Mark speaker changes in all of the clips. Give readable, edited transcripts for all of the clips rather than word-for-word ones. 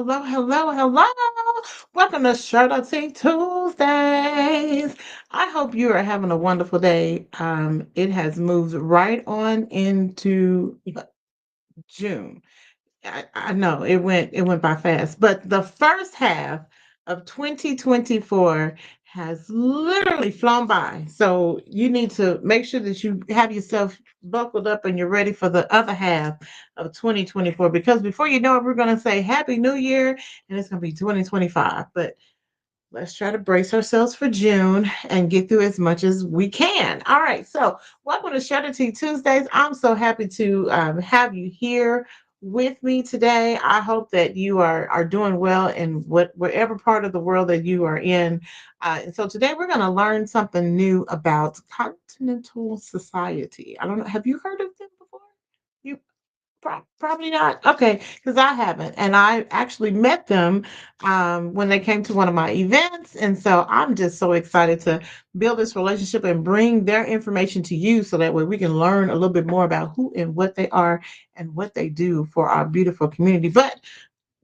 Speaker 1: hello, hello, hello. Welcome to Charlotte Tuesdays. I hope you are having a wonderful day. It has moved right on into June. I know it went by fast, but the first half of 2024 has literally flown by. So you need to make sure that you have yourself buckled up and you're ready for the other half of 2024 because before you know it, we're going to say Happy New Year and it's going to be 2025. But let's try to brace ourselves for June and get through as much as we can. All right. So, welcome to Shutter Tea Tuesdays. I'm so happy to have you here with me today. I hope that you are doing well in whatever part of the world that you are in. And so, today we're going to learn something new about continental society. I don't know. Have you heard of them before? You probably not. Okay, because I haven't, and I actually met them when they came to one of my events, and so I'm just so excited to build this relationship and bring their information to you, so that way we can learn a little bit more about who and what they are and what they do for our beautiful community. But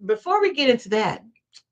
Speaker 1: before we get into that,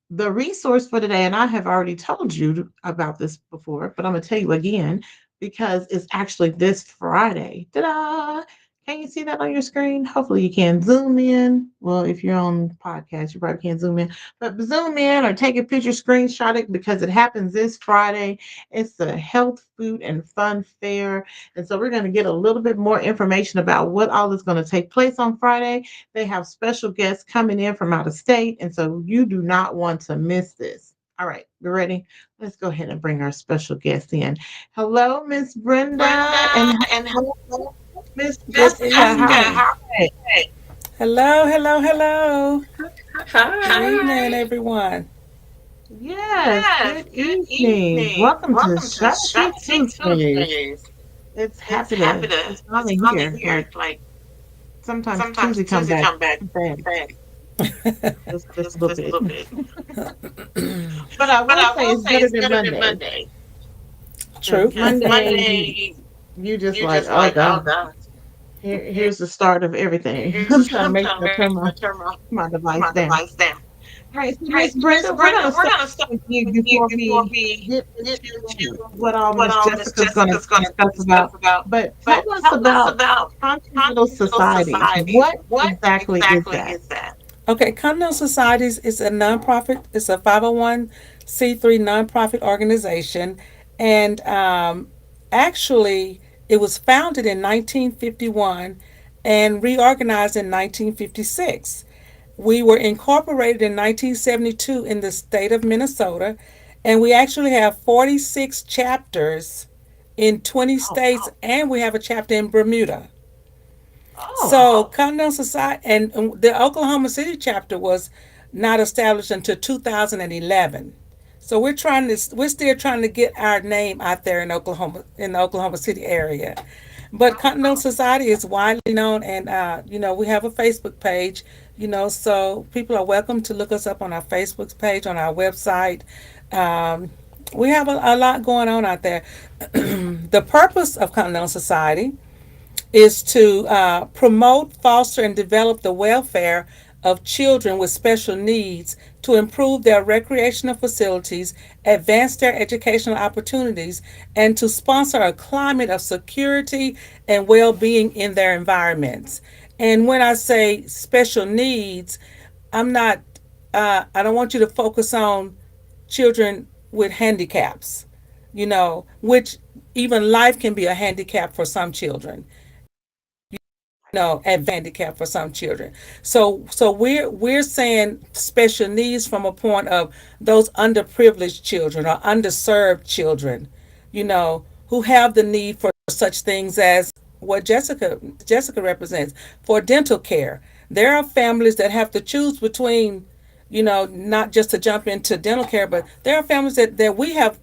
Speaker 1: the resource for today, and I have already told you about this before, but I'm going to tell you again because it's actually this Friday. Ta-da! Can you see that on your screen? Hopefully you can zoom in. Well, if you're on podcast, you probably can't zoom in, but zoom in or take a picture, screenshot it because it happens this Friday. It's the Health, Food, and Fun Fair. And so we're going to get a little bit more information about what all is going to take place on Friday. They have special guests coming in from out of state, and so you do not want to miss this. All right, you ready? Let's go ahead and bring our special guest in. Hello, Miss Brenda, and hello, Miss
Speaker 2: Good
Speaker 1: Jessica. How
Speaker 2: evening.
Speaker 1: are you?
Speaker 2: Hello, hello, hello. Good
Speaker 3: Hi.
Speaker 2: evening, everyone.
Speaker 1: Yes, good evening. Welcome to Strategy Tuesdays. It's happy to it's finally here. Like sometimes Tuesday come back fast, just a little bit. But I will say it's better than Monday.
Speaker 2: True.
Speaker 1: Because Monday, you just like, oh God, here's the start of everything. I'm trying to make sure I turn my device down. All right, so Miss Brenda, we're gonna start with you before we get into what all Miss Jessica's gonna discuss about. But tell us about continental societies. What exactly is that?
Speaker 2: Okay, Continental Societies is a nonprofit, it's a 501c3 nonprofit organization. And actually, it was founded in 1951 and reorganized in 1956. We were incorporated in 1972 in the state of Minnesota, and we actually have 46 chapters in 20
Speaker 1: Oh,
Speaker 2: states, and we have a chapter in Bermuda.
Speaker 1: oh,
Speaker 2: So, Continental Society and the Oklahoma City chapter was not established until 2011. So we're still trying to get our name out there in the Oklahoma City area. But Continental Society is widely known, and we have a Facebook page. So people are welcome to look us up on our Facebook page, on our website. Um, we have a lot going on out there. The purpose of Continental Society is to promote, foster, and develop the welfare of children with special needs, to improve their recreational facilities, advance their educational opportunities, and to sponsor a climate of security and well being in their environments. And when I say special needs, I'm not, I don't want you to focus on children with handicaps, which even life can be a handicap for some children, handicap for some children. So we're saying special needs from a point of those underprivileged children or underserved children, who have the need for such things as what Jessica represents, for dental care. There are families that have to choose between, not just to jump into dental care, but there are families that we have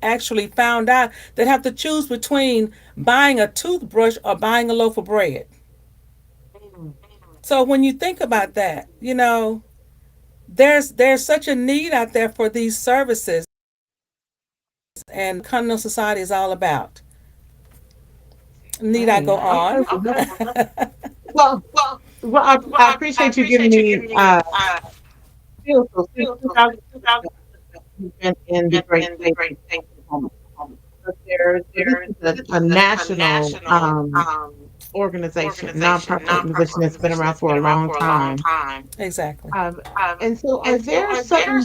Speaker 2: actually found out that have to choose between buying a toothbrush or buying a loaf of bread.
Speaker 1: mm,
Speaker 2: So when you think about that, there's such a need out there for these services, and Continental Society is all about. Need I
Speaker 1: right.
Speaker 2: go
Speaker 1: Okay.
Speaker 2: on?
Speaker 1: Well, well, I appreciate you giving me Still, so since 2007, you've been in the great state of Oklahoma. But so this is a national organization, nonprofit organization that's been around for a long time.
Speaker 2: Exactly.
Speaker 1: Um, and so, are there certain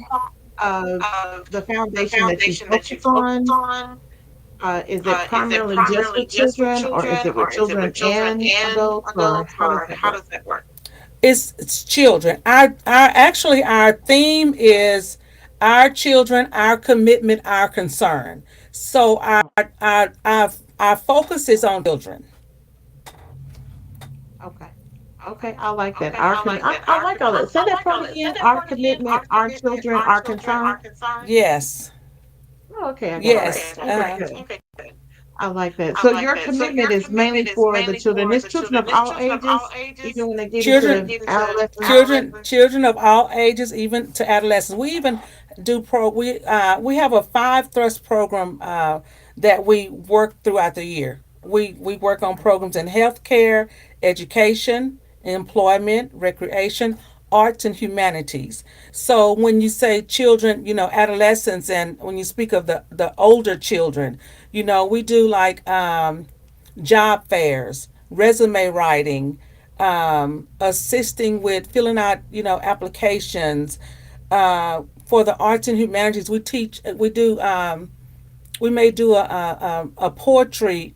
Speaker 1: parts of the foundation that you focus on? Is it primarily just with children, or is it with children and adults, or how does that work?
Speaker 2: It's children. Our actually our theme is our children, our commitment, our concern. So
Speaker 1: Oh,
Speaker 2: our focus is on children.
Speaker 1: okay. Okay, I like that. I like all that. Say that part again. Our commitment, our children, our concern.
Speaker 2: Yes.
Speaker 1: Oh, okay, I got that.
Speaker 2: Yes.
Speaker 1: Okay, good. I like that. So your commitment is mainly for the children. It's children of all ages, even when they get into
Speaker 2: Children,
Speaker 1: adolescence.
Speaker 2: children of all ages, even to adolescents. We even do we have a five thrust program that we work throughout the year. We work on programs in healthcare, education, employment, recreation, arts, and humanities. So when you say children, adolescents, and when you speak of the older children, we do like job fairs, resume writing, assisting with filling out, applications. For the arts and humanities, we may do a poetry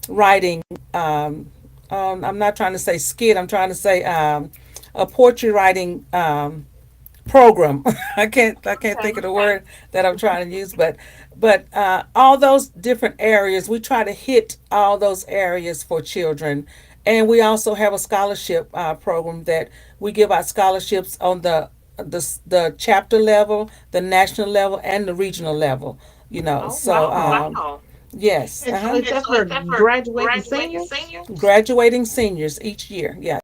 Speaker 2: writing. I'm not trying to say skit. I'm trying to say a poetry writing program. I can't think of the word that I'm trying to use, but all those different areas, we try to hit all those areas for children. And we also have a scholarship program that we give out scholarships on the chapter level, the national level, and the regional level.
Speaker 1: Oh,
Speaker 2: So
Speaker 1: wow.
Speaker 2: yes,
Speaker 1: And so is that for graduating seniors?
Speaker 2: graduating seniors each year. Yes.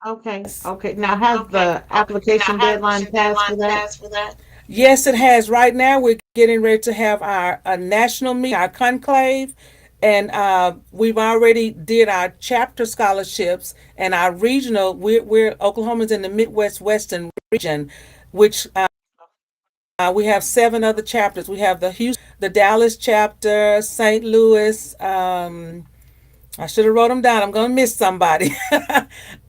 Speaker 1: Okay, okay. Now, has the application deadline passed for that?
Speaker 2: Yes, it has. Right now, we're getting ready to have our a national meeting, our conclave, and we've already did our chapter scholarships and our regional. We're Oklahoma's in the Midwest Western region, which we have seven other chapters. We have the Houston, the Dallas chapter, St. Louis. I should have wrote them down. I'm gonna miss somebody,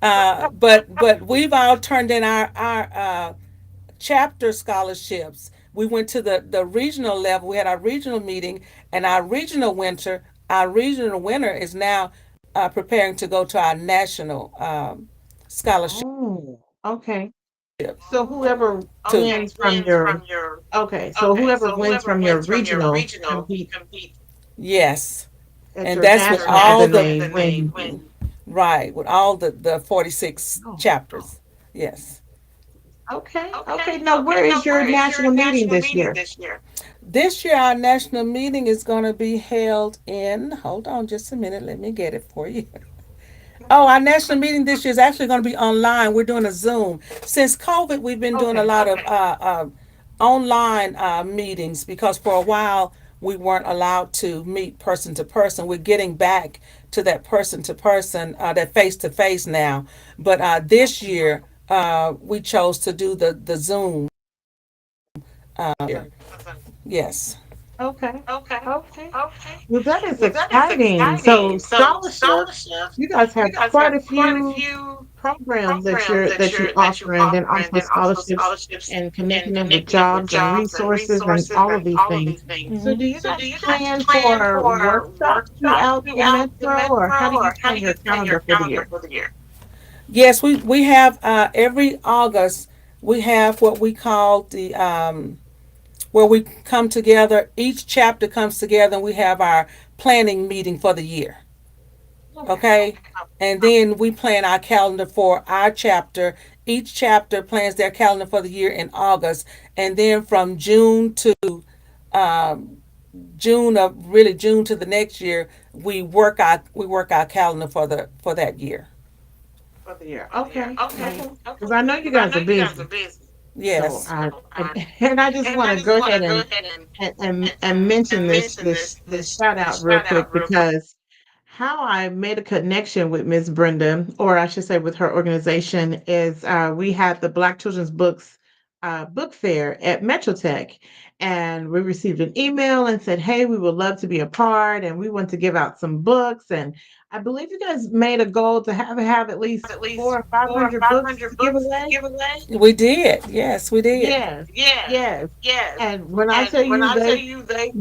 Speaker 2: but we've all turned in our chapter scholarships. We went to the regional level. We had our regional meeting, and our regional winner is now preparing to go to our national scholarship
Speaker 1: Oh, okay. So whoever
Speaker 2: to
Speaker 1: wins from your okay, so whoever wins from your regional compete
Speaker 2: yes,
Speaker 1: at
Speaker 2: and
Speaker 1: your
Speaker 2: that's with
Speaker 1: national, and
Speaker 2: all
Speaker 1: then
Speaker 2: the
Speaker 1: they win you.
Speaker 2: right with all the 46
Speaker 1: Oh,
Speaker 2: chapters. Yes.
Speaker 1: okay, okay. Now, where is your national meeting this year?
Speaker 2: This year, our national meeting is going to be held in. Hold on just a minute. Let me get it for you. Oh, our national meeting this year is actually going to be online. We're doing a Zoom. Since COVID, we've been doing a
Speaker 1: Okay.
Speaker 2: lot of online meetings because for a while we weren't allowed to meet person to person. We're getting back to that person to person, that face to face now. But this year, we chose to do the Zoom. Here. Yes.
Speaker 1: Okay. Okay. Well, that is exciting. So scholarships, you guys have quite a few programs that you offer, and then also scholarships and connecting them with jobs and resources and all of these things. So do you guys plan for workshops throughout the metro, or how do you plan your calendar for the year?
Speaker 2: Yes, we have every August we have what we call the where we come together. Each chapter comes together, and we have our planning meeting for the year.
Speaker 1: Okay.
Speaker 2: Okay, and then we plan our calendar for our chapter. Each chapter plans their calendar for the year in August, and then from um, June to the next year, we work our calendar for that year.
Speaker 1: For the year. Okay. Okay. Because I know you guys are busy. So
Speaker 2: Yes.
Speaker 1: and I just want to go ahead and mention this shout out real quick, because how I made a connection with Miss Brenda, or I should say with her organization, is we had the Black Children's Books book fair at Metrotech, and we received an email and said, "Hey, we would love to be a part, and we want to give out some books." And I believe you guys made a goal to have at least
Speaker 2: At
Speaker 1: four
Speaker 2: least
Speaker 1: or five
Speaker 2: 400 or
Speaker 1: hundred books
Speaker 2: 500
Speaker 1: to give
Speaker 2: books to
Speaker 1: away.
Speaker 2: give away. We did. Yes, we did.
Speaker 1: Yes,
Speaker 2: Yes,
Speaker 1: yes.
Speaker 2: yes.
Speaker 1: And when I
Speaker 2: And
Speaker 1: tell
Speaker 2: when
Speaker 1: you
Speaker 2: I tell you
Speaker 1: they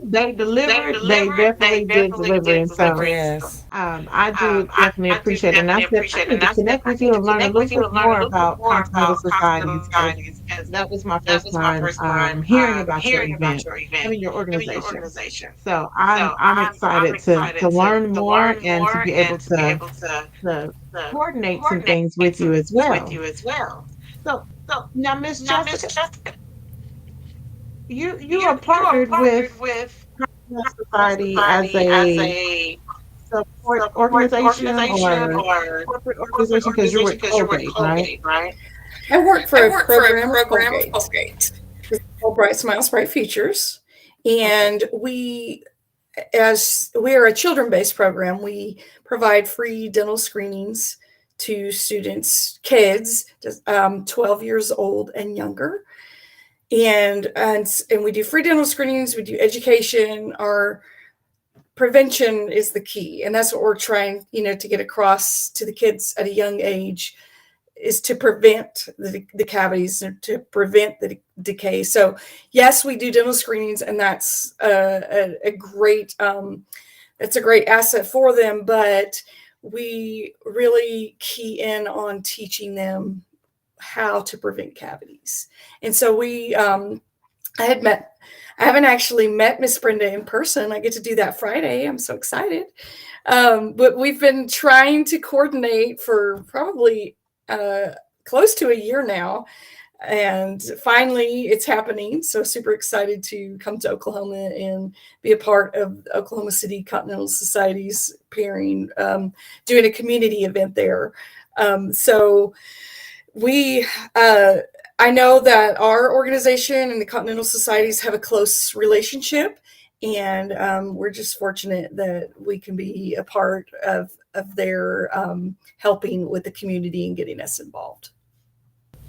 Speaker 2: they
Speaker 1: delivered, they
Speaker 2: delivered, they
Speaker 1: definitely did
Speaker 2: definitely
Speaker 1: deliver.
Speaker 2: did
Speaker 1: And
Speaker 2: deliver.
Speaker 1: so
Speaker 2: Yes.
Speaker 1: I do definitely
Speaker 2: I do
Speaker 1: appreciate it. And I
Speaker 2: definitely
Speaker 1: said, I
Speaker 2: appreciate it.
Speaker 1: need
Speaker 2: And
Speaker 1: to
Speaker 2: I said,
Speaker 1: connect
Speaker 2: I
Speaker 1: with
Speaker 2: need
Speaker 1: you
Speaker 2: to
Speaker 1: and learn a
Speaker 2: connect with
Speaker 1: little
Speaker 2: you
Speaker 1: bit
Speaker 2: and learn a
Speaker 1: more
Speaker 2: little bit
Speaker 1: about
Speaker 2: more
Speaker 1: continental
Speaker 2: about continental
Speaker 1: societies because
Speaker 2: societies because
Speaker 1: that was my
Speaker 2: that
Speaker 1: first
Speaker 2: was my
Speaker 1: time
Speaker 2: first time
Speaker 1: hearing about your
Speaker 2: hearing about
Speaker 1: event,
Speaker 2: your
Speaker 1: I
Speaker 2: event,
Speaker 1: mean, your
Speaker 2: I mean, your
Speaker 1: organization.
Speaker 2: organization.
Speaker 1: So
Speaker 2: So
Speaker 1: I'm
Speaker 2: I'm
Speaker 1: excited to
Speaker 2: excited
Speaker 1: learn
Speaker 2: to
Speaker 1: more
Speaker 2: learn
Speaker 1: and to
Speaker 2: more
Speaker 1: be able
Speaker 2: and to be able
Speaker 1: to
Speaker 2: to
Speaker 1: coordinate some
Speaker 2: coordinate
Speaker 1: things
Speaker 2: some
Speaker 1: with you as
Speaker 2: things with
Speaker 1: well.
Speaker 2: you as well.
Speaker 1: So
Speaker 2: So
Speaker 1: now, Miss
Speaker 2: now, Miss
Speaker 1: Jessica,
Speaker 2: Jessica,
Speaker 1: you
Speaker 2: you
Speaker 1: are
Speaker 2: are
Speaker 1: partnered with
Speaker 2: partnered with
Speaker 1: Continental
Speaker 2: National
Speaker 1: Society as
Speaker 2: Society as
Speaker 1: a
Speaker 2: a
Speaker 1: support
Speaker 2: support
Speaker 1: organization
Speaker 2: organization
Speaker 1: or
Speaker 2: or
Speaker 1: corporate
Speaker 2: corporate
Speaker 1: organization because you're
Speaker 2: organization
Speaker 1: with
Speaker 2: because you're with
Speaker 1: Colgate, right?
Speaker 2: Colgate, right?
Speaker 3: I work for
Speaker 2: I
Speaker 3: a
Speaker 2: work for a
Speaker 3: program of
Speaker 2: program of
Speaker 3: Colgate.
Speaker 2: Colgate.
Speaker 3: It's called Bright Smiles, Bright Futures.
Speaker 1: Okay.
Speaker 3: And as we are a children based program, we provide free dental screenings to students, kids, 12 years old and younger. And we do free dental screenings, we do education. Our prevention is the key. And that's what we're trying, to get across to the kids at a young age is to prevent the cavities and to prevent the decay. So yes, we do dental screenings, and that's a great that's a great asset for them. But we really key in on teaching them how to prevent cavities. And so I had met. I haven't actually met Miss Brenda in person. I get to do that Friday. I'm so excited. But we've been trying to coordinate for probably uh, close to a year now. And finally, it's happening. So, super excited to come to Oklahoma and be a part of Oklahoma City Continental Society's pairing, doing a community event there. So, we I know that our organization and the Continental Societies have a close relationship, and we're just fortunate that we can be a part of their helping with the community and getting us involved.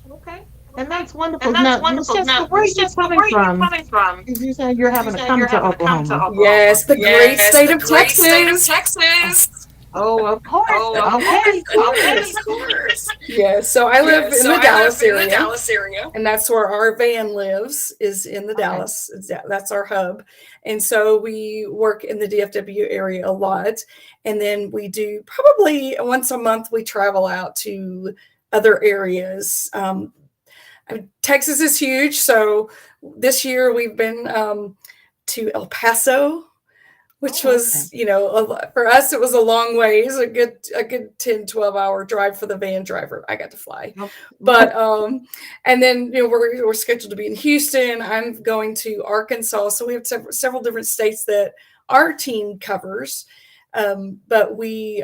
Speaker 1: Okay. And that's
Speaker 2: And
Speaker 1: wonderful.
Speaker 2: that's
Speaker 1: Now, Miss
Speaker 2: wonderful.
Speaker 1: Jessica,
Speaker 2: Now,
Speaker 1: where are
Speaker 2: Miss
Speaker 1: you
Speaker 2: Jessica,
Speaker 1: coming
Speaker 2: where are you
Speaker 1: from?
Speaker 2: coming from?
Speaker 1: Because you said you're
Speaker 2: You
Speaker 1: having to
Speaker 2: said
Speaker 1: come
Speaker 2: you're
Speaker 1: to
Speaker 2: having to come to
Speaker 1: Oklahoma.
Speaker 2: Oklahoma.
Speaker 3: Yes, the great
Speaker 2: Yes,
Speaker 3: state
Speaker 2: the
Speaker 3: of
Speaker 2: great state of
Speaker 3: Texas.
Speaker 1: Oh,
Speaker 2: Texas.
Speaker 1: oh, of course.
Speaker 2: Oh, of
Speaker 1: Okay.
Speaker 2: course.
Speaker 3: Okay,
Speaker 2: Okay, of course.
Speaker 3: yes. So I live
Speaker 2: Yes.
Speaker 3: in
Speaker 2: So
Speaker 3: the
Speaker 2: I live
Speaker 3: Dallas
Speaker 2: in the
Speaker 3: area,
Speaker 2: Dallas area.
Speaker 3: and that's where our van lives, is in the
Speaker 1: Okay.
Speaker 3: Dallas. That's our hub. And so we work in the DFW area a lot. And then we do probably once a month, we travel out to other areas. Texas is huge. So this year we've been to El Paso, which
Speaker 1: Oh, okay.
Speaker 3: was, for us, it was a long ways, a good 10, 12 hour drive for the van driver. I got to fly.
Speaker 1: Oh,
Speaker 3: But, and then, we're scheduled to be in Houston. I'm going to Arkansas. So we have several different states that our team covers. But we,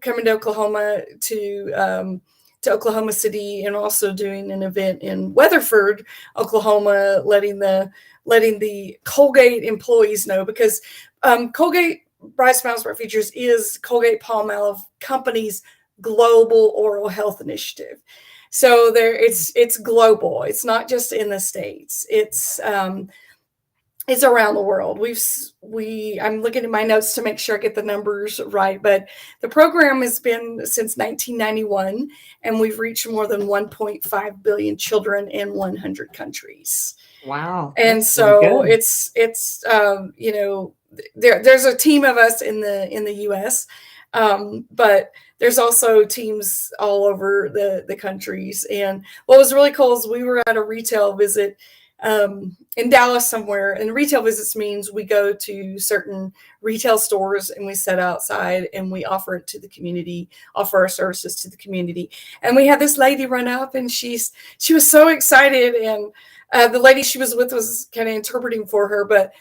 Speaker 3: coming to Oklahoma to Oklahoma City, and also doing an event in Weatherford, Oklahoma, letting the Colgate employees know, because Colgate Bright Smiles Bright Futures is Colgate Palmolive Company's global oral health initiative. So it's global. It's not just in the States. It's around the world. I'm looking at my notes to make sure I get the numbers right, but the program has been since 1991, and we've reached more than 1.5 billion children in 100 countries.
Speaker 1: wow.
Speaker 3: And
Speaker 1: That's really
Speaker 3: so
Speaker 1: good.
Speaker 3: there's a team of us in the US, but there's also teams all over the countries. And what was really cool is we were at a retail visit in Dallas somewhere. And retail visits means we go to certain retail stores and we sit outside and we offer it to the community, offer our services to the community. And we had this lady run up, and she was so excited. And the lady she was with was kind of interpreting for her, but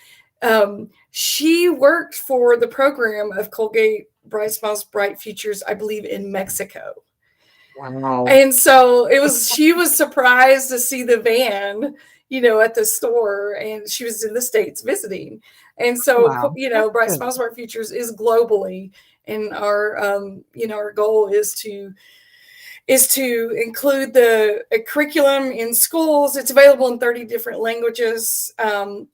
Speaker 3: she worked for the program of Colgate Bright Smiles Bright Futures, I believe, in Mexico.
Speaker 1: Wow.
Speaker 3: And so she was surprised to see the van, at the store, and she was in the States visiting. And so,
Speaker 1: Wow, that's
Speaker 3: Bright
Speaker 1: good.
Speaker 3: Smiles, Bright Futures is globally. And our goal is to include the curriculum in schools. It's available in 30 different languages, and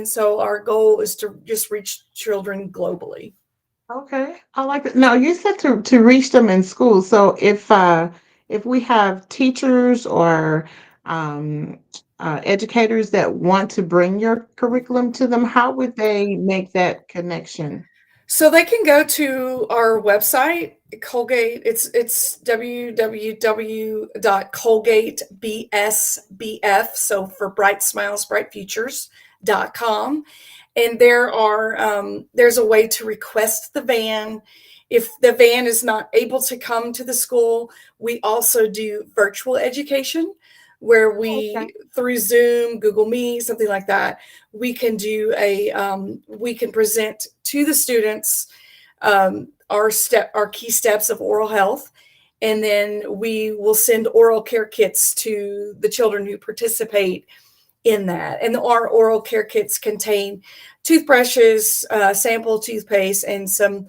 Speaker 3: so our goal is to just reach children globally.
Speaker 1: Okay, I like it. Now you said to reach them in school. So if we have teachers or um educators that want to bring your curriculum to them, how would they make that connection?
Speaker 3: So they can go to our website, Colgate. It's www.colgatebsbf, so for Bright Smiles, Bright Futures.com. And there's a way to request the van. If the van is not able to come to the school, we also do virtual education, where
Speaker 1: Oh, okay.
Speaker 3: we, through Zoom, Google Meet, something like that, we can present to the students our key steps of oral health, and then we will send oral care kits to the children who participate in that. And our oral care kits contain toothbrushes, sample toothpaste, and some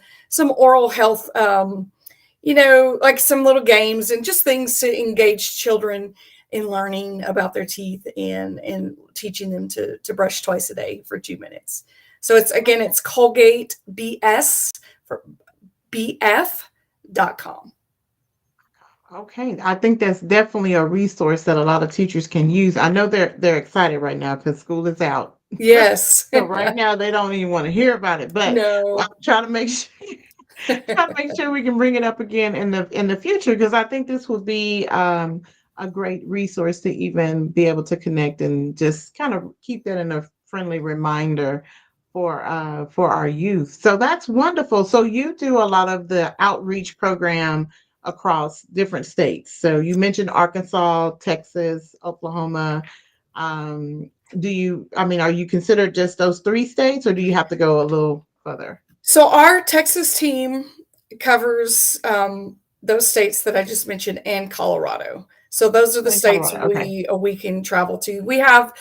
Speaker 3: oral health, like some little games and just things to engage children in learning about their teeth, and teaching them to brush twice a day for 2 minutes. So it's Colgate BS for BF.com.
Speaker 1: Okay, I think that's definitely a resource that a lot of teachers can use. I know they're excited right now because school is out.
Speaker 3: Yes.
Speaker 1: So right now they don't even want to hear about it, but I'm
Speaker 3: No.
Speaker 1: trying to make sure try to make sure we can bring it up again in the future because I think this would be a great resource to even be able to connect and just kind of keep that in a friendly reminder for our youth. So that's wonderful. So you do a lot of the outreach program across different states. So you mentioned Arkansas, Texas, Oklahoma. Do you, I mean, are you considered just those three states or do you have to go a little further?
Speaker 3: So our Texas team covers those states that I just mentioned and Colorado. So those are the
Speaker 1: In
Speaker 3: states
Speaker 1: Colorado. Okay.
Speaker 3: we can travel to. We have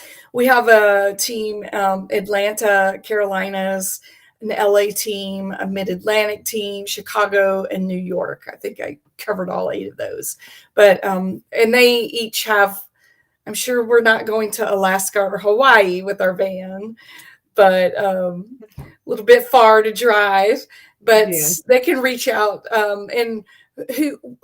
Speaker 3: a team, Atlanta, Carolinas, an LA team, a Mid Atlantic team, Chicago, and New York. I think I covered all 8 of those. But and they each have. I'm sure we're not going to Alaska or Hawaii with our van, but a little bit far to drive. But
Speaker 1: Yeah.
Speaker 3: they can reach out, and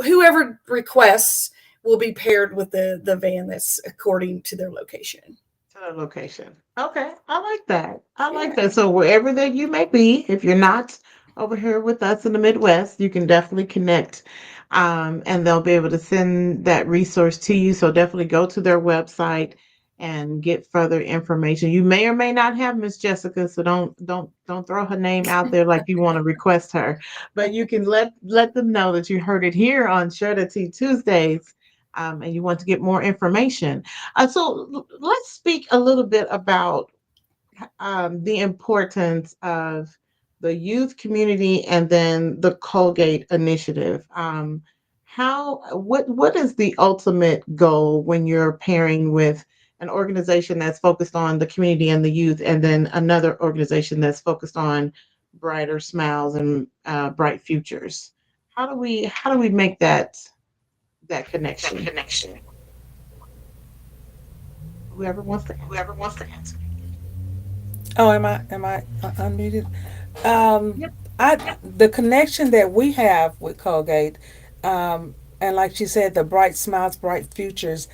Speaker 3: whoever requests will be paired with the van that's according to their location.
Speaker 1: To the location. Okay, I like that. I like
Speaker 3: Yeah.
Speaker 1: that. So wherever that you may be, if you're not over here with us in the Midwest, you can definitely connect, and they'll be able to send that resource to you. So definitely go to their website and get further information. You may or may not have Miss Jessica, so don't throw her name out there like you want to request her, but you can let them know that you heard it here on Share the Tea Tuesdays, and you want to get more information. Let's speak a little bit about the importance of the youth community and then the Colgate initiative. What is the ultimate goal when you're pairing with an organization that's focused on the community and the youth, and then another organization that's focused on brighter smiles and bright futures? How do we make that
Speaker 2: That
Speaker 1: connection?
Speaker 2: connection.
Speaker 1: Whoever wants to answer.
Speaker 2: Whoever wants to answer. Oh, am I unmuted? Um,
Speaker 1: Yep.
Speaker 2: I the connection that we have with Colgate, and like she said, the bright smiles, bright futures.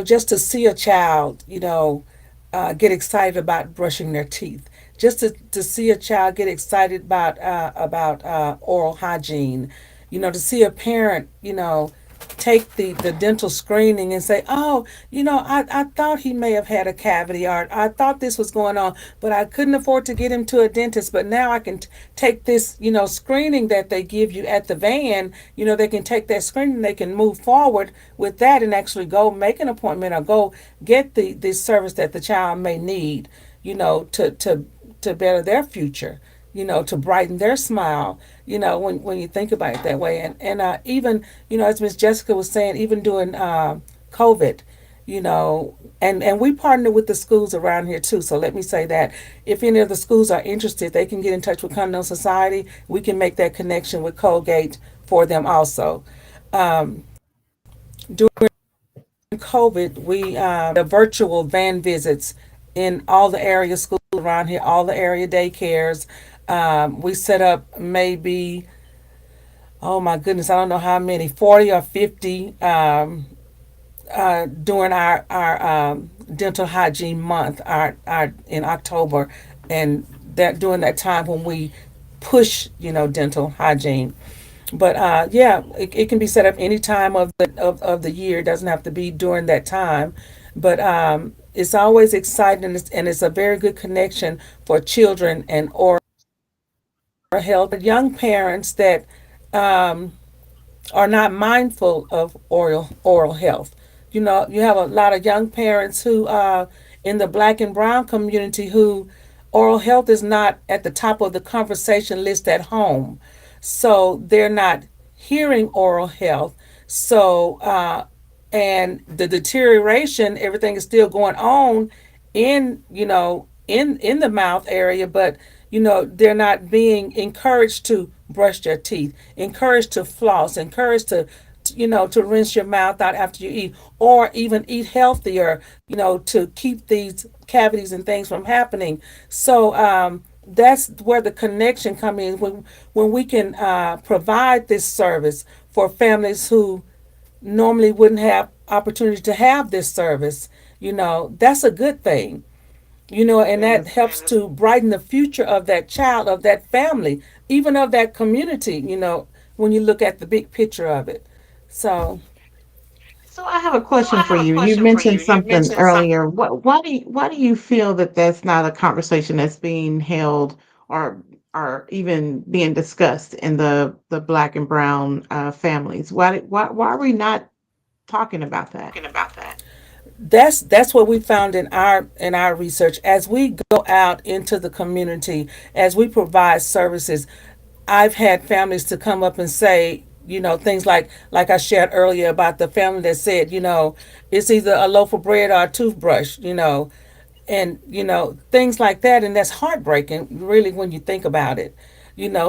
Speaker 2: Just to see a child, get excited about brushing their teeth. Just to see a child get excited about oral hygiene. To see a parent, take the dental screening and say, oh, I thought he may have had a cavity, or I thought this was going on, but I couldn't afford to get him to a dentist. But now I can take this, screening that they give you at the van. They can take that screening, they can move forward with that and actually go make an appointment or go get the service that the child may need, to better their future, to brighten their smile, when you think about it that way. And even, as Miss Jessica was saying, even during COVID, you know, and we partner with the schools around here too. So let me say that if any of the schools are interested, they can get in touch with Continental Society. We can make that connection with Colgate for them also. During COVID, we the virtual van visits in all the area schools around here, all the area daycares. We set up maybe, oh my goodness, I don't know how many, 40 or 50 during our dental hygiene month, our in October, and that during that time when we push, dental hygiene. But yeah, it can be set up any time of the year. It doesn't have to be during that time. But it's always exciting, and it's a very good connection for children and oral health. Young parents that um, are not mindful of oral health. You have a lot of young parents who in the black and brown community who oral health is not at the top of the conversation list at home. So they're not hearing oral health. So and the deterioration, everything is still going on in the mouth area, but they're not being encouraged to brush their teeth, encouraged to floss, encouraged to rinse your mouth out after you eat, or even eat healthier, to keep these cavities and things from happening. So that's where the connection comes in when we can provide this service for families who normally wouldn't have opportunity to have this service. That's a good thing. And that
Speaker 1: Yes.
Speaker 2: helps to brighten the future of that child, of that family, even of that community, when you look at the big picture of it. So,
Speaker 1: So I have a question for you. You mentioned something earlier. Why do you feel that that's not a conversation that's being held or even being discussed in the black and brown families? Why are we not talking about that?
Speaker 2: that's what we found in our research as we go out into the community, as we provide services. I've had families to come up and say, things like I shared earlier about the family that said, it's either a loaf of bread or a toothbrush, and things like that, and that's heartbreaking really when you think about it.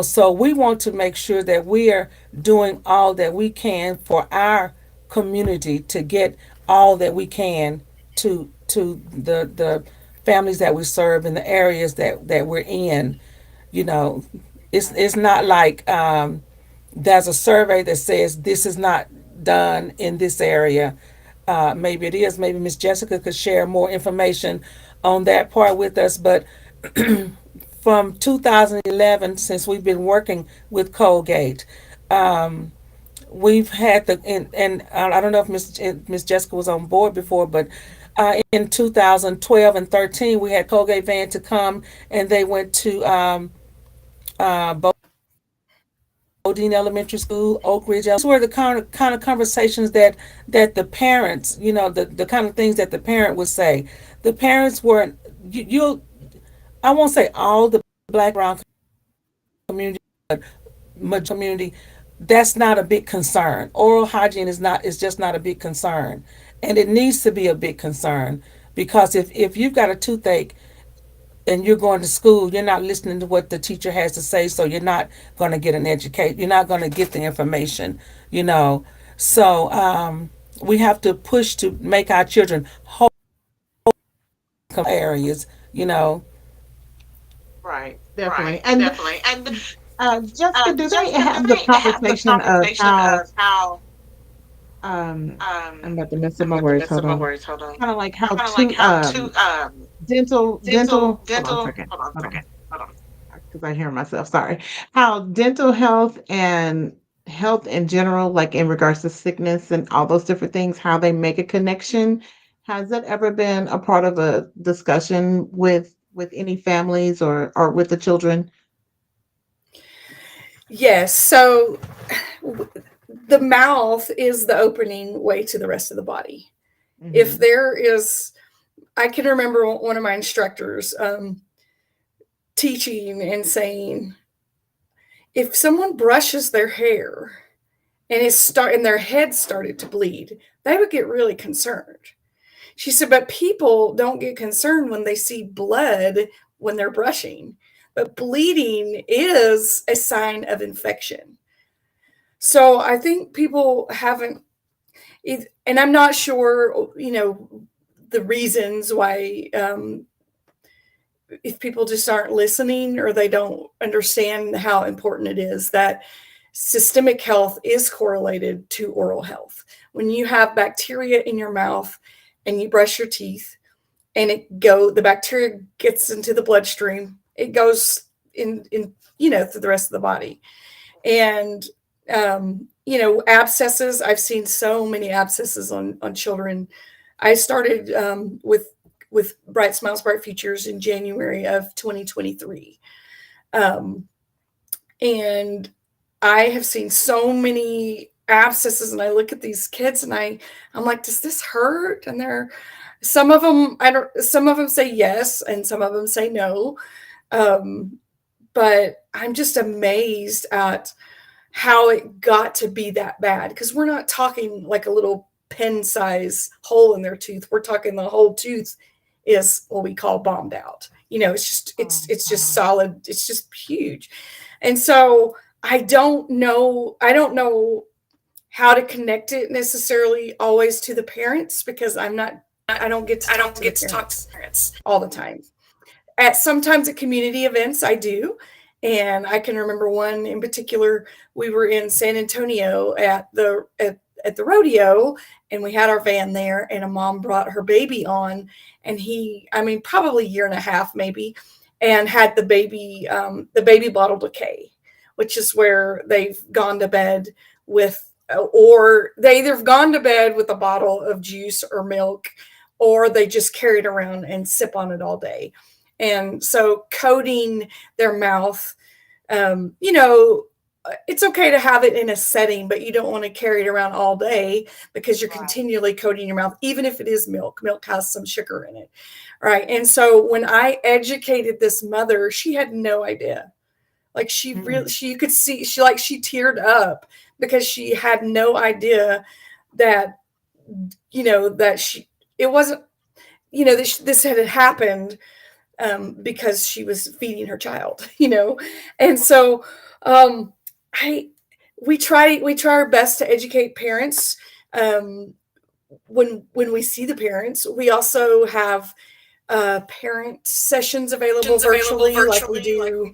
Speaker 2: So we want to make sure that we are doing all that we can for our community to get all that we can to the families that we serve in the areas that we're in. you know it's not like there's a survey that says this is not done in this area. Maybe it is. Maybe Miss Jessica could share more information on that part with us. But from 2011, since we've been working with Colgate, we've had and I don't know if Miss Jessica was on board before, but in 2012 and 13, we had Colgate Van to come, and they went to uh, Bodine Elementary School, Oak Ridge. These were the kind of conversations that the parents, the kind of things that the parent would say. The parents were you. I won't say all the black brown community, community. That's not a big concern. Oral hygiene is just not a big concern, and it needs to be a big concern because if you've got a toothache and you're going to school, you're not listening to what the teacher has to say, so you're not going to get an educate. You're not going to get the information, you know. So we have to push to make our children whole areas, you know.
Speaker 1: Right, definitely. And Jessica, do they have the conversation of how um I'm about to mess up my words. Hold on. Kind of like how to dental hold on a second. Hold on. Because I hear myself, sorry. How dental health and health in general, like in regards to sickness and all those different things, how they make a connection. Has that ever been a part of a discussion with any families or with the children?
Speaker 3: Yes. So the mouth is the opening way to the rest of the body. If
Speaker 1: Hmm.
Speaker 3: there is, I can remember one of my instructors teaching and saying, if someone brushes their hair and their head started to bleed, they would get really concerned. She said, but people don't get concerned when they see blood when they're brushing. But bleeding is a sign of infection. So I think people haven't, and I'm not sure, the reasons why, if people just aren't listening or they don't understand how important it is that systemic health is correlated to oral health. When you have bacteria in your mouth and you brush your teeth and the bacteria gets into the bloodstream, it goes in through the rest of the body. And abscesses, I've seen so many abscesses on children. I started with Bright Smiles, Bright Futures in January of 2023. And I have seen so many abscesses, and I look at these kids and I'm like, does this hurt? And some of them say yes, and some of them say no. But I'm just amazed at how it got to be that bad, because we're not talking like a little pen size hole in their tooth. We're talking the whole tooth is what we call bombed out. It's just solid. It's just huge. And so I don't know how to connect it necessarily always to the parents, because I don't get to talk to the parents all the time. Sometimes at community events I do. And I can remember one in particular. We were in San Antonio at the rodeo, and we had our van there, and a mom brought her baby on, and probably a year and a half maybe, and had the baby bottle decay, which is where they've gone to bed with, or they either have gone to bed with a bottle of juice or milk, or they just carry it around and sip on it all day. And so coating their mouth, it's okay to have it in a setting, but you don't want to carry it around all day, because you're continually coating your mouth, even if it is milk. Milk has some sugar in it. Right. And so when I educated this mother, she had no idea. Like you could see, she teared up, because she had no idea that, it wasn't, this had happened, because she was feeding her child, and so I we try our best to educate parents. When we see the parents, we also have parent sessions available virtually, like we do,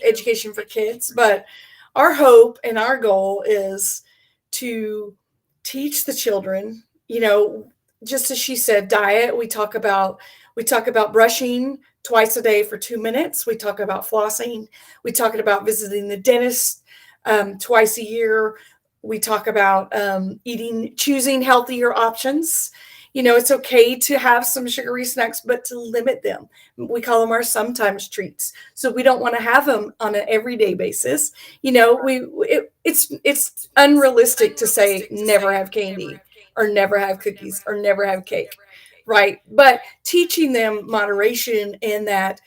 Speaker 3: education for kids. But our hope and our goal is to teach the children, just as she said, diet. We talk about brushing twice a day for 2 minutes. We talk about flossing. We talk about visiting the dentist twice a year. We talk about choosing healthier options. It's okay to have some sugary snacks, but to limit them. We call them our sometimes treats. So we don't want to have them on an everyday basis. It's unrealistic to say never have candy, or never have cookies, or never have cake. Right. But teaching them moderation, in that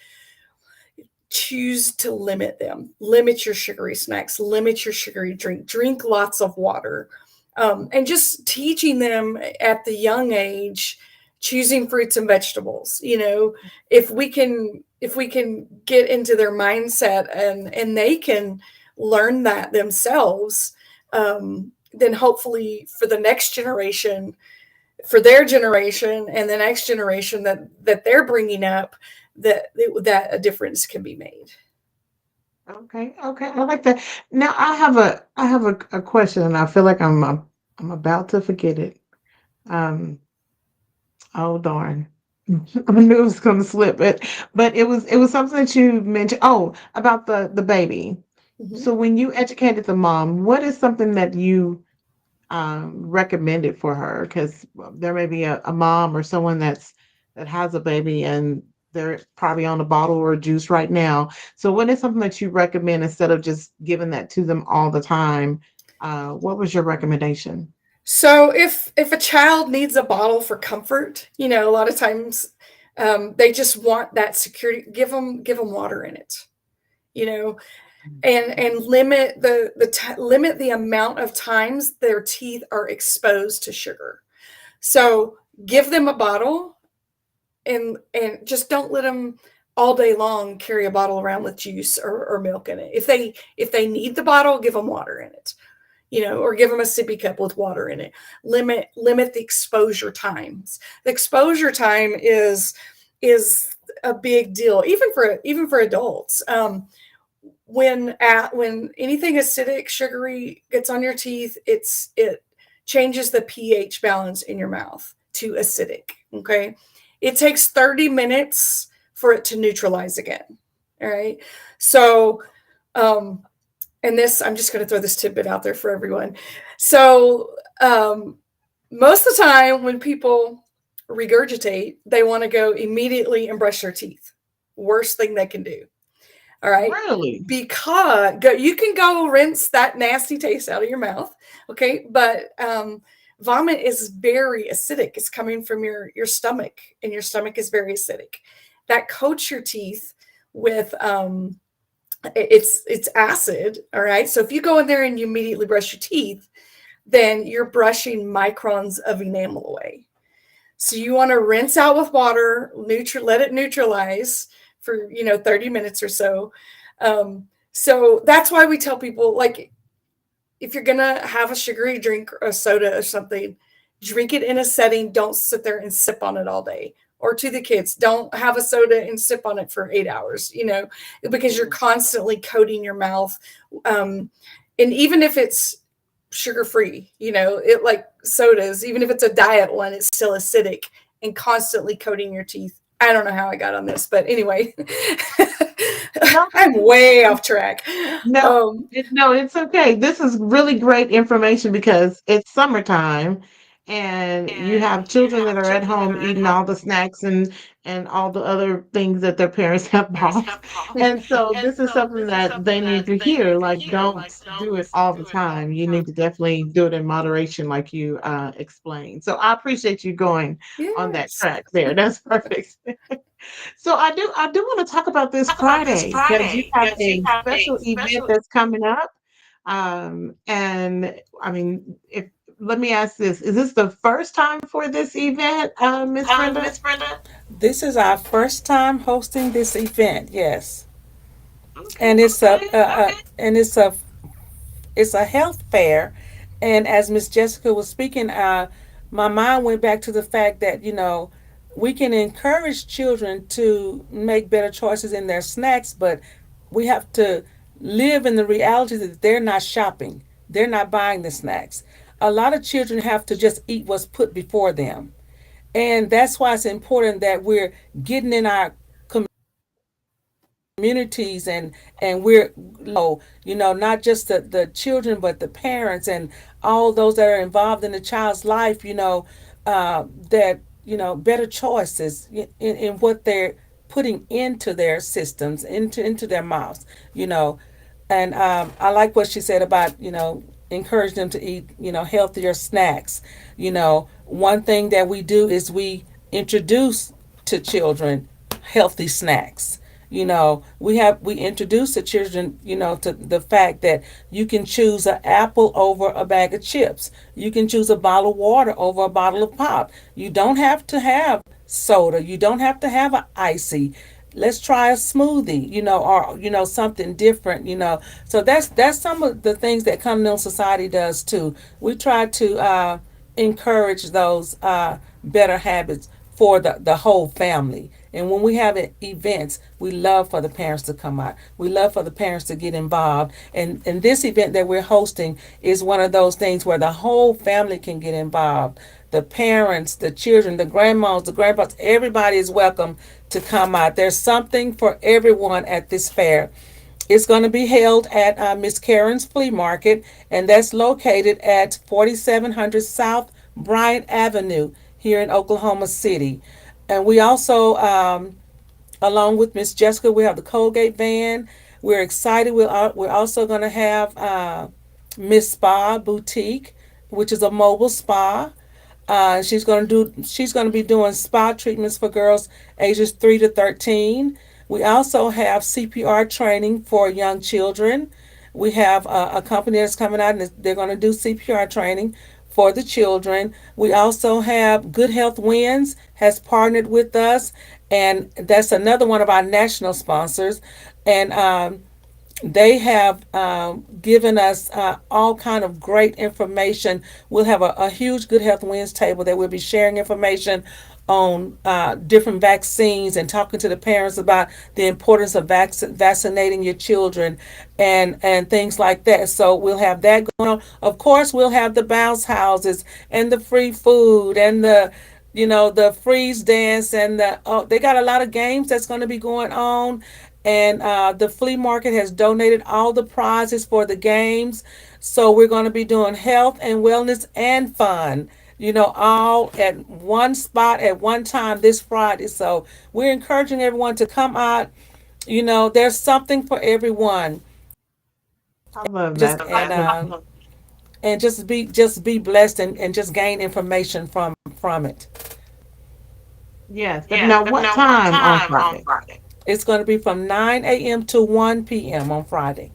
Speaker 3: choose to limit them, limit your sugary snacks, limit your sugary drink lots of water, and just teaching them at the young age, choosing fruits and vegetables. If we can get into their mindset, and they can learn that themselves, then hopefully for the next generation, for their generation and the next generation that they're bringing up, that a difference can be made.
Speaker 1: Okay, okay, I like that. Now I have a question, and I feel like I'm about to forget it. Um, oh darn. I knew it was going to slip, but it was something that you mentioned. Oh, about the baby.
Speaker 3: Mhm.
Speaker 1: So when you educated the mom, what is something that you recommended for her? Because there may be a mom or someone that has a baby, and they're probably on a bottle or juice right now. So what is something that you recommend instead of just giving that to them all the time? What was your recommendation?
Speaker 3: So if a child needs a bottle for comfort, a lot of times, they just want that security. Give them water in it, you know, and limit the amount of times their teeth are exposed to sugar. So Give them a bottle, and just don't let them all day long carry a bottle around with juice or milk in it. If they need the bottle, give them water in it, or give them a sippy cup with water in it. Limit the exposure times. The exposure time is a big deal, even for adults. When anything acidic, sugary gets on your teeth, it changes the pH balance in your mouth to acidic. Okay, it takes 30 minutes for it to neutralize again. All right, so um, and this, I'm just going to throw this tidbit out there for everyone. So most of the time when people regurgitate, they want to go immediately and brush their teeth. Worst thing they can do. All right.
Speaker 1: Really?
Speaker 3: Because you can go rinse that nasty taste out of your mouth. Okay. But vomit is very acidic. It's coming from your stomach, and your stomach is very acidic. That coats your teeth with it's acid. All right. So if you go in there and you immediately brush your teeth, then you're brushing microns of enamel away. So you want to rinse out with water, let it neutralize for 30 minutes or so. So that's why we tell people, like, if you're gonna have a sugary drink or a soda or something, drink it in a setting. Don't sit there and sip on it all day. Or to the kids, don't have a soda and sip on it for 8 hours. Because you're constantly coating your mouth. And even if it's sugar free, it, like sodas, even if it's a diet one, it's still acidic and constantly coating your teeth. I don't know how I got on this, but anyway,
Speaker 1: No,
Speaker 3: I'm way off track.
Speaker 1: no, no, it's okay. This is really great information because it's summertime and you have children that are at home eating all the snacks and all the other things that their parents have bought. And so this is something that they need to hear. Like, don't do it all the time. You need to definitely do it in moderation, like you explained. So I appreciate you going on that
Speaker 3: Yes.
Speaker 1: track there. That's perfect. So I do want to talk about this Friday because you have a special event that's coming up. And I mean, if let me ask this: is this the first time for this event, Miss Brenda?
Speaker 2: This is our first time hosting this event. Yes,
Speaker 1: Okay,
Speaker 2: and it's a,
Speaker 1: okay,
Speaker 2: and it's a health fair. And as Miss Jessica was speaking, my mind went back to the fact that we can encourage children to make better choices in their snacks, but we have to live in the reality that they're not shopping, they're not buying the snacks. A lot of children have to just eat what's put before them, and that's why it's important that we're getting in our communities, and we're not just the children but the parents and all those that are involved in the child's life, that better choices in what they're putting into their systems, into their mouths, you know and I like what she said about encourage them to eat healthier snacks. One thing that we do is we introduce to children healthy snacks. We introduce the children to the fact that you can choose an apple over a bag of chips. You can choose a bottle of water over a bottle of pop. You don't have to have soda. You don't have to have an icy. Let's try a smoothie, or something different. So that's some of the things that Continental Society does too. We try to encourage those better habits for the whole family. And when we have events, we love for the parents to come out. We love for the parents to get involved. And this event that we're hosting is one of those things where the whole family can get involved. The parents, the children, the grandmas, the grandpas, everybody is welcome to come out. There's something for everyone at this fair. It's going to be held at Miss Karen's Flea Market, and that's located at 4700 South Bryant Avenue here in Oklahoma City. And we also, along with Miss Jessica, we have the Colgate van. We're excited. We're also going to have Miss Spa Boutique, which is a mobile spa. She's going to be doing spa treatments for girls ages 3 to 13. We also have CPR training for young children. We have a company that's coming out and they're going to do CPR training for the children. We also have Good Health Wins has partnered with us, and that's another one of our national sponsors. And they have given us all kind of great information. We'll have a huge Good Health Wins table that we'll be sharing information on different vaccines and talking to the parents about the importance of vaccinating your children and things like that. So we'll have that going on. Of course, we'll have the bounce houses and the free food and the freeze dance and they got a lot of games that's going to be going on, and the flea market has donated all the prizes for the games. So we're going to be doing health and wellness and fun, all at one spot at one time this Friday. So we're encouraging everyone to come out. There's something for everyone.
Speaker 1: I love
Speaker 2: Just
Speaker 1: that.
Speaker 2: and just be blessed and just gain information from it.
Speaker 1: Yes. Now, what time on Friday?
Speaker 2: It's going to be from 9 a.m. to 1 p.m. on Friday.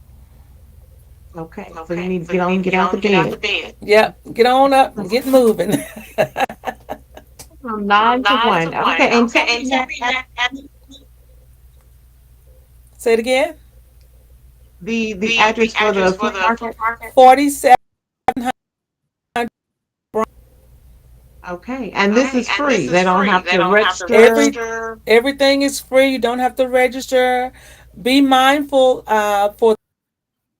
Speaker 1: Okay. So you need to get on and get out the bed.
Speaker 2: Yep, get on up and get moving.
Speaker 1: From 9 to 1. Okay. And tell me
Speaker 2: Say it again.
Speaker 1: the address for the flea market.
Speaker 2: 47.
Speaker 1: Okay. And this is free. They don't have to register.
Speaker 2: Every everything is free. You don't have to register. Be mindful for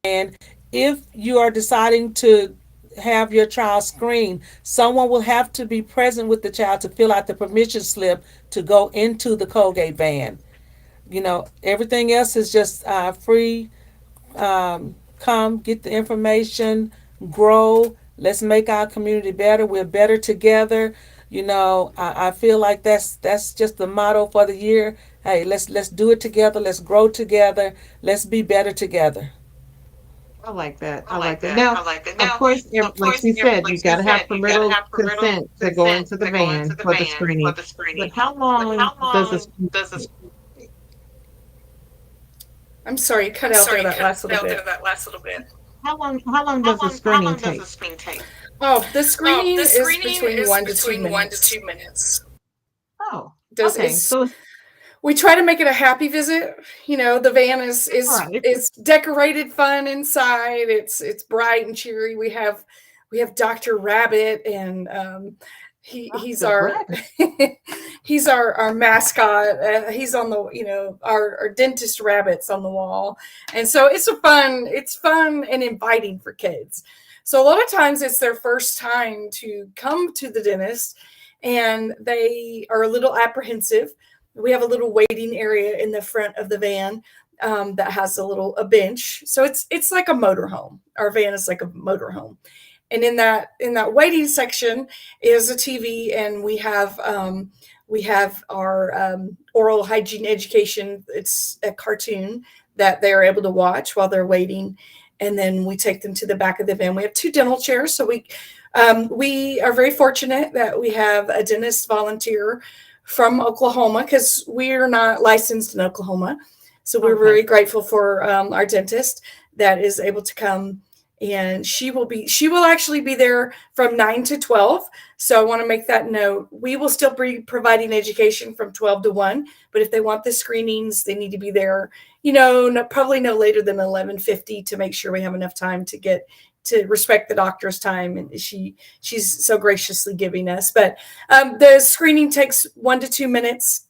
Speaker 2: and if you are deciding to have your child screened, someone will have to be present with the child to fill out the permission slip to go into the Colgate van. Everything else is just free. Come get the information, grow. Let's make our community better. We're better together. I feel like that's just the motto for the year. Hey, let's do it together. Let's grow together. Let's be better together.
Speaker 1: I like that. I like that. Now, of course, like she said, you got to have parental consent to go into the van for the screening. But how long does the screening take?
Speaker 3: I'm sorry, you cut out there that last little bit.
Speaker 1: How long does the screening take?
Speaker 3: Oh, the screening is between 1 to 2 minutes.
Speaker 1: Oh,
Speaker 3: Does
Speaker 1: okay.
Speaker 3: is
Speaker 1: So it's
Speaker 3: We try to make it a happy visit. The van is is
Speaker 1: right.
Speaker 3: is decorated fun inside. It's bright and cheery. We have Dr. Rabbit, and he's
Speaker 1: Dr.
Speaker 3: our
Speaker 1: Rabbit.
Speaker 3: he's our mascot. He's on the our dentist rabbits on the wall, and so it's fun and inviting for kids. So a lot of times it's their first time to come to the dentist, and they are a little apprehensive. We have a little waiting area in the front of the van that has a bench. So it's like a motorhome. Our van is like a motorhome, and in that waiting section is a TV, and we have our oral hygiene education. It's a cartoon that they're able to watch while they're waiting, and then we take them to the back of the van. We have two dental chairs, so we are very fortunate that we have a dentist volunteer from Oklahoma, because we're not licensed in Oklahoma. So we're
Speaker 1: Okay.
Speaker 3: very grateful for our dentist that is able to come, and she will actually be there from 9 to 12. So I want to make that note. We will still be providing education from 12 to 1, but if they want the screenings, they need to be there, probably no later than 11:50 to make sure we have enough time to respect the doctor's time, and she's so graciously giving us. But the screening takes 1 to 2 minutes.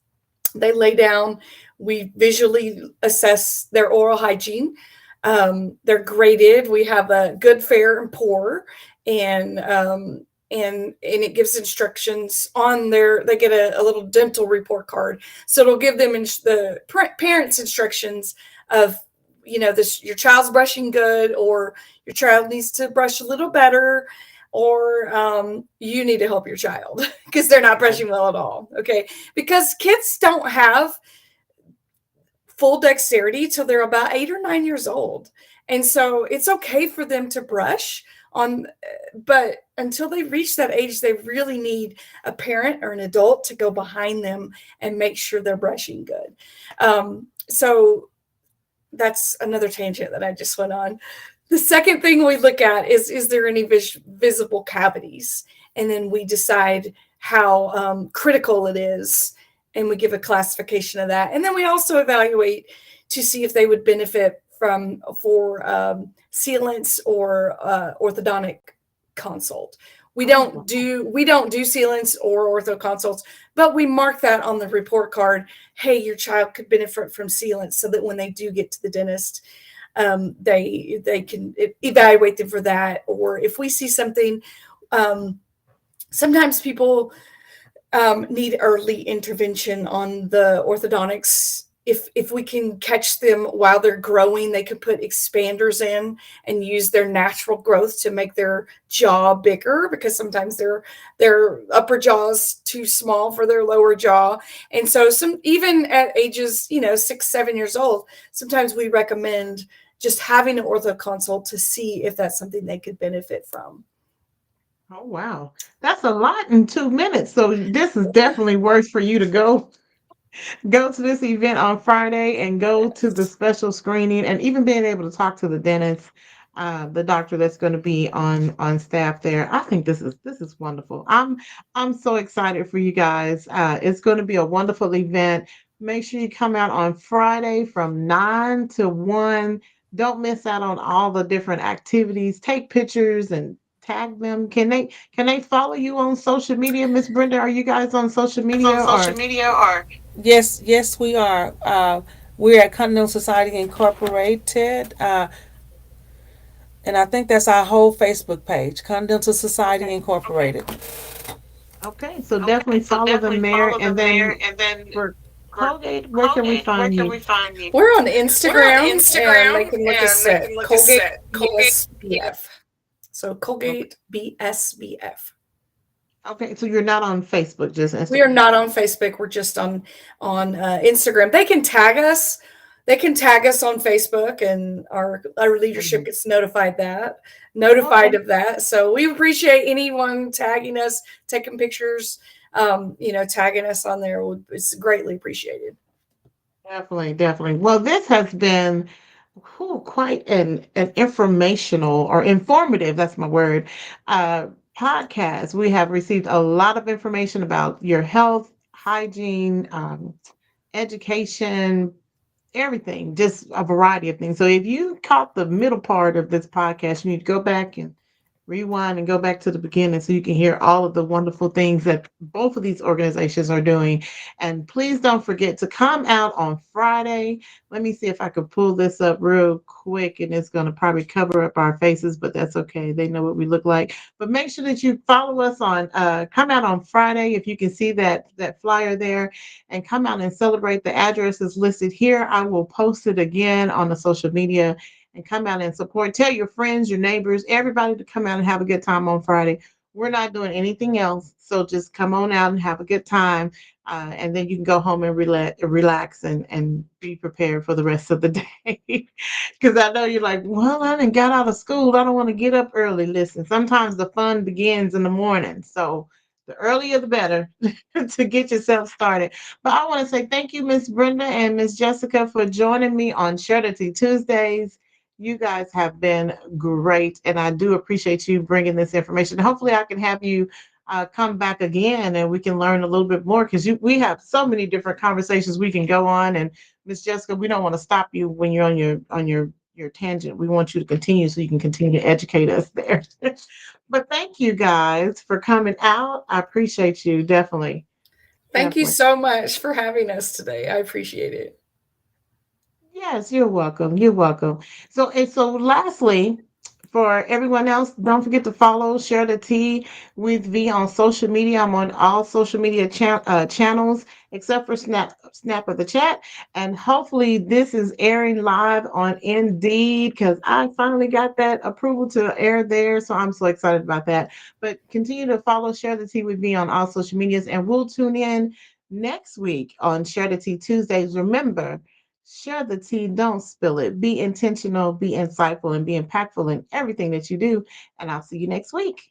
Speaker 3: They lay down. We visually assess their oral hygiene. They're graded. We have a good, fair, and poor, and it gives instructions on their. They get a little dental report card, so it'll give them the parents instructions of this, your child's brushing good, or your child needs to brush a little better, or you need to help your child because they're not brushing well at all. Okay, because kids don't have full dexterity till they're about 8 or 9 years old, and so it's okay for them to brush on, but until they reach that age, they really need a parent or an adult to go behind them and make sure they're brushing good. So that's another tangent that I just went on. The second thing we look at is there any visible cavities, and then we decide how critical it is, and we give a classification of that, and then we also evaluate to see if they would benefit from for sealants or orthodontic consult. We
Speaker 1: Oh,
Speaker 3: don't
Speaker 1: wow.
Speaker 3: do we don't do sealants or ortho consults, but we mark that on the report card. Hey, your child could benefit from sealants, so that when they do get to the dentist, they can evaluate them for that. Or if we see something, um, sometimes people need early intervention on the orthodontics. If we can catch them while they're growing, they could put expanders in and use their natural growth to make their jaw bigger, because sometimes their upper jaw is too small for their lower jaw. And so some, even at ages, 6, 7 years old, sometimes we recommend just having an ortho consult to see if that's something they could benefit from.
Speaker 1: Oh, wow. That's a lot in 2 minutes. So this is definitely worth for you to go to this event on Friday and go to the
Speaker 3: Yes.
Speaker 1: special screening and even being able to talk to the dentist, the doctor that's going to be on staff there. I think this is wonderful. I'm so excited for you guys. It's going to be a wonderful event. Make sure you come out on Friday from 9 to 1. Don't miss out on all the different activities. Take pictures and tag them. Can they follow you on social media, Miss Brenda? Are you guys on social
Speaker 2: On
Speaker 1: media
Speaker 2: social
Speaker 1: or?
Speaker 2: media or Yes, yes, we are. We're at Continental Society Incorporated, and I think that's our whole Facebook page, Continental Society
Speaker 1: Okay.
Speaker 2: Incorporated.
Speaker 1: Okay, so
Speaker 2: Okay,
Speaker 1: definitely
Speaker 2: so
Speaker 1: follow them
Speaker 2: definitely
Speaker 1: there.
Speaker 2: follow
Speaker 1: And
Speaker 2: them there.
Speaker 1: then
Speaker 2: And then
Speaker 1: for
Speaker 2: for
Speaker 1: Colgate, where can we
Speaker 2: Colgate, where
Speaker 1: find
Speaker 2: can
Speaker 1: you?
Speaker 2: we find you?
Speaker 3: We're on
Speaker 2: We're on
Speaker 3: Instagram, and they
Speaker 2: Instagram,
Speaker 3: can look
Speaker 2: and
Speaker 3: us
Speaker 2: they
Speaker 3: at
Speaker 2: can look us
Speaker 3: Colgate
Speaker 2: at Colgate.
Speaker 3: BSBF. So
Speaker 1: Okay.
Speaker 3: Colgate BSBF.
Speaker 1: Okay, so you're not on Facebook, just
Speaker 3: We are
Speaker 1: Instagram.
Speaker 3: not on Facebook. We're just on Instagram. They can tag us. They can tag us on Facebook, and our leadership
Speaker 1: Mhm.
Speaker 3: gets notified
Speaker 1: Okay,
Speaker 3: of that. So we appreciate anyone tagging us, taking pictures, tagging us on there. It's greatly appreciated.
Speaker 1: definitely, definitely. Well, this has been quite an informational or informative, that's my word, uh, podcast. We have received a lot of information about your health, hygiene, education, everything, just a variety of things. So if you caught the middle part of this podcast, you need to go back and rewind and go back to the beginning so you can hear all of the wonderful things that both of these organizations are doing. And please don't forget to come out on Friday. Let me see if I could pull this up real quick, and it's going to probably cover up our faces, but that's okay. They know what we look like. But make sure that you follow us on come out on Friday if you can see that flyer there, and come out and celebrate. The address is listed here. I will post it again on the social media, and come out and support. Tell your friends, your neighbors, everybody to come out and have a good time on Friday. We're not doing anything else, so just come on out and have a good time, and then you can go home and relax and be prepared for the rest of the day. Because I know you're like, well, I didn't got out of school. I don't want to get up early. Listen, sometimes the fun begins in the morning, so the earlier the better to get yourself started. But I want to say thank you, Miss Brenda and Miss Jessica, for joining me on Surety Tuesdays. You guys have been great, and I do appreciate you bringing this information. Hopefully, I can have you come back again, and we can learn a little bit more because we have so many different conversations we can go on. And Miss Jessica, we don't want to stop you when you're on your tangent. We want you to continue so you can continue to educate us there. But thank you guys for coming out. I appreciate you definitely,
Speaker 3: Thank you
Speaker 1: definitely.
Speaker 3: so much for having us today. I appreciate it.
Speaker 1: Yes, you're welcome. You're welcome. So lastly, for everyone else, don't forget to follow Share the Tea with V on social media. I'm on all social media channels except for Snap of the Chat. And hopefully this is airing live on Indeed because I finally got that approval to air there. So I'm so excited about that. But continue to follow Share the Tea with me on all social medias, and we'll tune in next week on Share the Tea Tuesdays. Remember, share the tea, don't spill it. Be intentional, be insightful, and be impactful in everything that you do. And I'll see you next week.